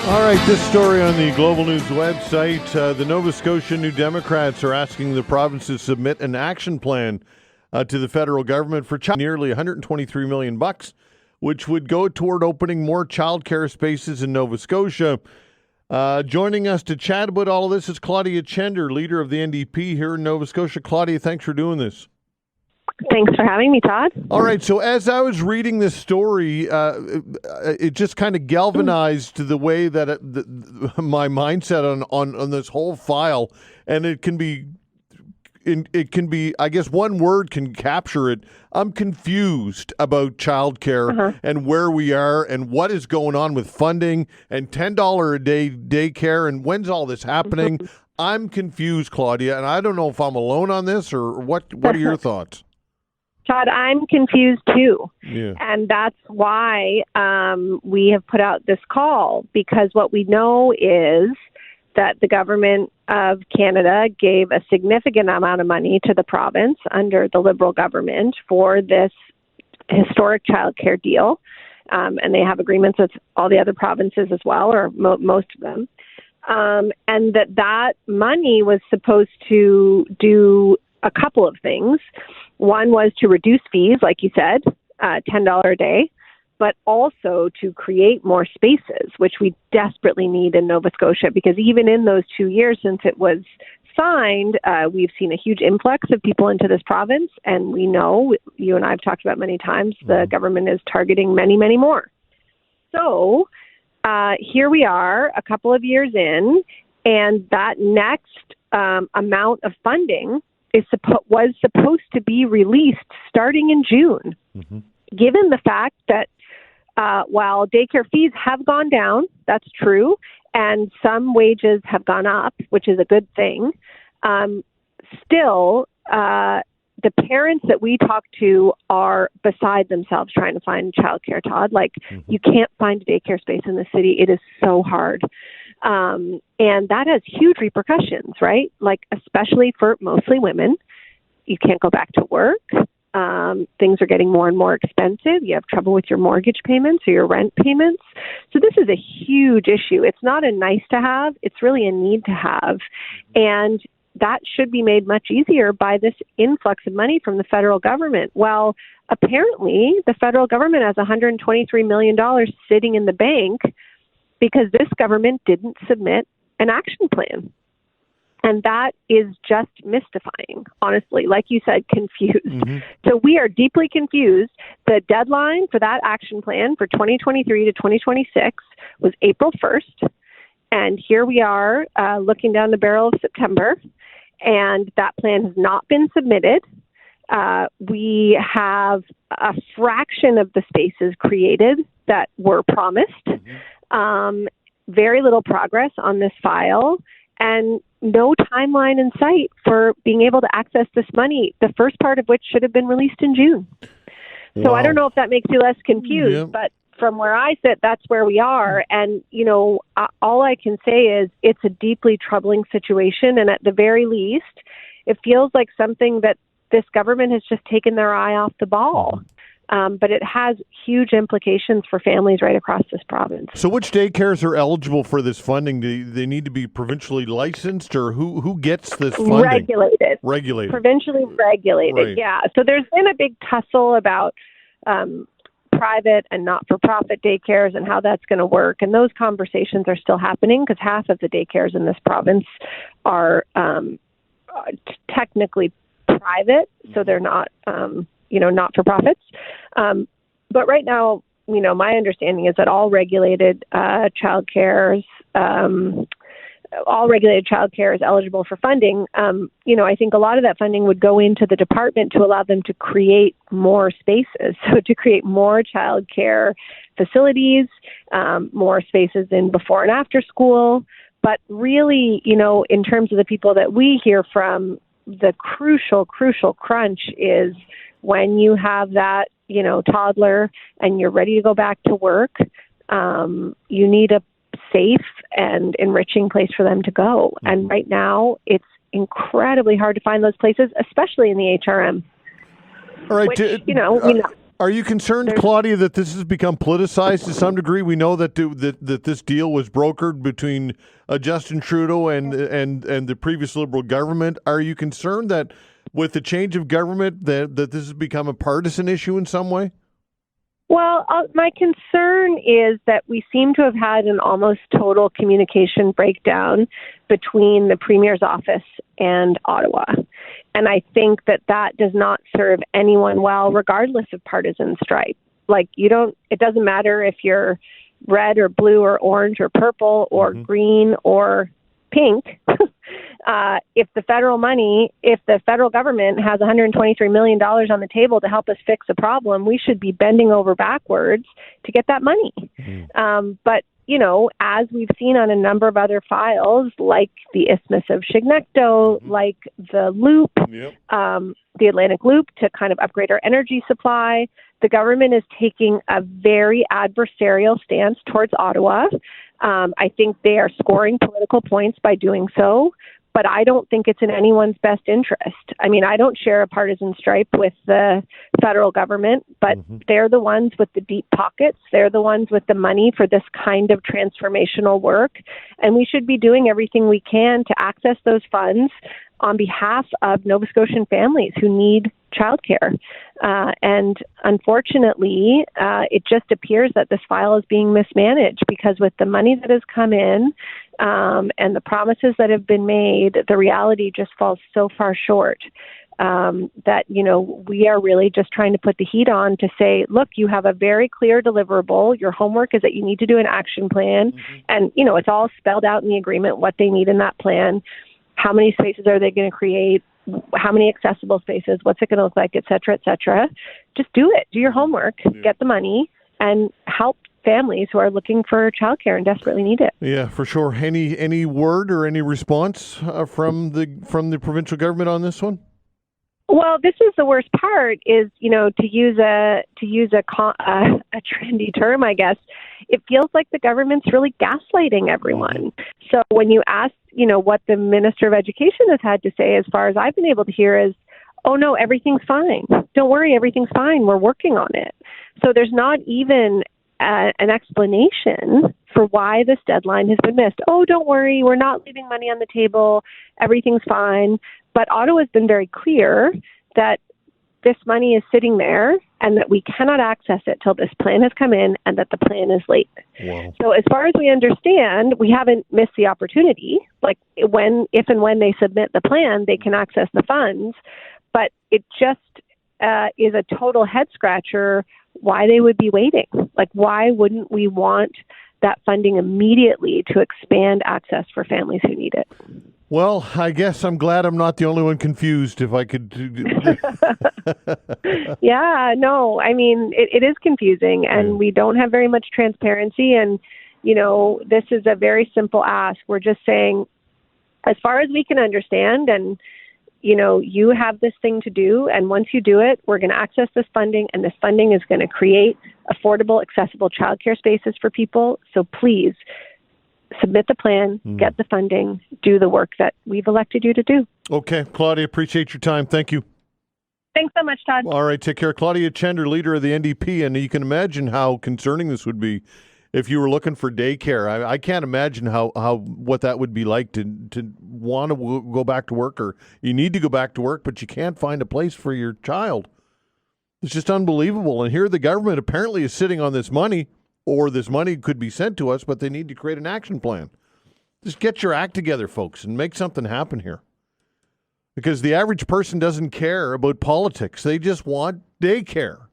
All right, this story on the Global News website. The Nova Scotia New Democrats are asking the province to submit an action plan to the federal government for nearly $123 million, which would go toward opening more childcare spaces in Nova Scotia. Joining us to chat about all of this is Claudia Chender, leader of the NDP here in Nova Scotia. Claudia, thanks for doing this. Thanks for having me, Todd. All right. So as I was reading this story, it just kind of galvanized the way that my mindset on this whole file, and it can be, I guess one word can capture it. I'm confused about childcare and where we are and what is going on with funding and $10 a day daycare and when's all this happening. I'm confused, Claudia, and I don't know if I'm alone on this or what. What are your thoughts? Todd, I'm confused too. Yeah. And that's why we have put out this call, because what we know is that the government of Canada gave a significant amount of money to the province under the Liberal government for this historic childcare deal. And they have agreements with all the other provinces as well, or most of them. And that money was supposed to do a couple of things. One was to reduce fees, like you said, $10 a day, but also to create more spaces, which we desperately need in Nova Scotia, because even in those 2 years since it was signed, we've seen a huge influx of people into this province. And we know, you and I have talked about many times, the government is targeting many, many more. So here we are a couple of years in, and that next amount of funding was supposed to be released starting in June. Given the fact that while daycare fees have gone down, that's true, and some wages have gone up, which is a good thing, still the parents that we talk to are beside themselves trying to find childcare, Todd. Like, you can't find a daycare space in the city. It is so hard. And that has huge repercussions, right? Like, especially for mostly women. You can't go back to work. Things are getting more and more expensive. You have trouble with your mortgage payments or your rent payments. So this is a huge issue. It's not a nice to have. It's really a need to have. And that should be made much easier by this influx of money from the federal government. Well, apparently the federal government has $123 million sitting in the bank because this government didn't submit an action plan. And that is just mystifying, honestly. Like you said, confused. So we are deeply confused. The deadline for that action plan for 2023 to 2026 was April 1st. And here we are looking down the barrel of September, and that plan has not been submitted. We have a fraction of the spaces created that were promised. Very little progress on this file, and no timeline in sight for being able to access this money, the first part of which should have been released in June. So I don't know if that makes you less confused, but from where I sit, that's where we are. And, you know, all I can say is it's a deeply troubling situation. And at the very least, it feels like something that this government has just taken their eye off the ball. But it has huge implications for families right across this province. So which daycares are eligible for this funding? Do they need to be provincially licensed, or who gets this funding? Regulated. Provincially regulated, right. Yeah. So there's been a big tussle about private and not-for-profit daycares and how that's going to work. And those conversations are still happening because half of the daycares in this province are technically private, so they're not not-for-profits. But right now, you know, my understanding is that all regulated childcare is eligible for funding. I think a lot of that funding would go into the department to allow them to create more spaces, so to create more childcare facilities, more spaces in before and after school. But really, you know, in terms of the people that we hear from, the crucial crunch is when you have that, you know, toddler and you're ready to go back to work, you need a safe and enriching place for them to go. And right now, it's incredibly hard to find those places, especially in the HRM. All right. Which, we know. Are you concerned, Claudia, that this has become politicized to some degree? We know that that this deal was brokered between Justin Trudeau and the previous Liberal government. Are you concerned that with the change of government that this has become a partisan issue in some way? Well, my concern is that we seem to have had an almost total communication breakdown between the Premier's office and Ottawa. And I think that does not serve anyone well, regardless of partisan stripe. Like, it doesn't matter if you're red or blue or orange or purple or green or pink. If the federal government has $123 million on the table to help us fix a problem, we should be bending over backwards to get that money. But, as we've seen on a number of other files, like the Isthmus of Chignecto, like the Loop, the Atlantic Loop, to kind of upgrade our energy supply, the government is taking a very adversarial stance towards Ottawa. I think they are scoring political points by doing so, but I don't think it's in anyone's best interest. I mean, I don't share a partisan stripe with the federal government, but they're the ones with the deep pockets. They're the ones with the money for this kind of transformational work, and we should be doing everything we can to access those funds on behalf of Nova Scotian families who need childcare. And unfortunately, it just appears that this file is being mismanaged, because with the money that has come in and the promises that have been made, the reality just falls so far short that, we are really just trying to put the heat on to say, look, you have a very clear deliverable. Your homework is that you need to do an action plan. And, it's all spelled out in the agreement what they need in that plan. How many spaces are they going to create? How many accessible spaces? What's it going to look like, et cetera, et cetera. Just do it. Do your homework. Get the money and help families who are looking for childcare and desperately need it. Yeah, for sure. Any word or any response from the provincial government on this one? Well, this is the worst part is, to use a trendy term, I guess, it feels like the government's really gaslighting everyone. So when you ask, what the Minister of Education has had to say, as far as I've been able to hear, is, oh, no, everything's fine. Don't worry, everything's fine. We're working on it. So there's not even an explanation for why this deadline has been missed. Oh, don't worry, we're not leaving money on the table. Everything's fine. But Ottawa's been very clear that this money is sitting there and that we cannot access it till this plan has come in and that the plan is late. Wow. So as far as we understand, we haven't missed the opportunity. Like if and when they submit the plan, they can access the funds. But it just is a total head scratcher why they would be waiting. Like, why wouldn't we want that funding immediately to expand access for families who need it? Well, I guess I'm glad I'm not the only one confused, if I could. Yeah, no, I mean, it is confusing, and we don't have very much transparency. And, this is a very simple ask. We're just saying, as far as we can understand, and, you have this thing to do, and once you do it, we're going to access this funding, and this funding is going to create affordable, accessible childcare spaces for people. So please, submit the plan, get the funding, do the work that we've elected you to do. Okay, Claudia, appreciate your time. Thank you. Thanks so much, Todd. All right, take care. Claudia Chender, leader of the NDP, and you can imagine how concerning this would be if you were looking for daycare. I can't imagine what that would be like to want to go back to work, or you need to go back to work, but you can't find a place for your child. It's just unbelievable. And here the government apparently is sitting on this money, or this money could be sent to us, but they need to create an action plan. Just get your act together, folks, and make something happen here. Because the average person doesn't care about politics. They just want daycare.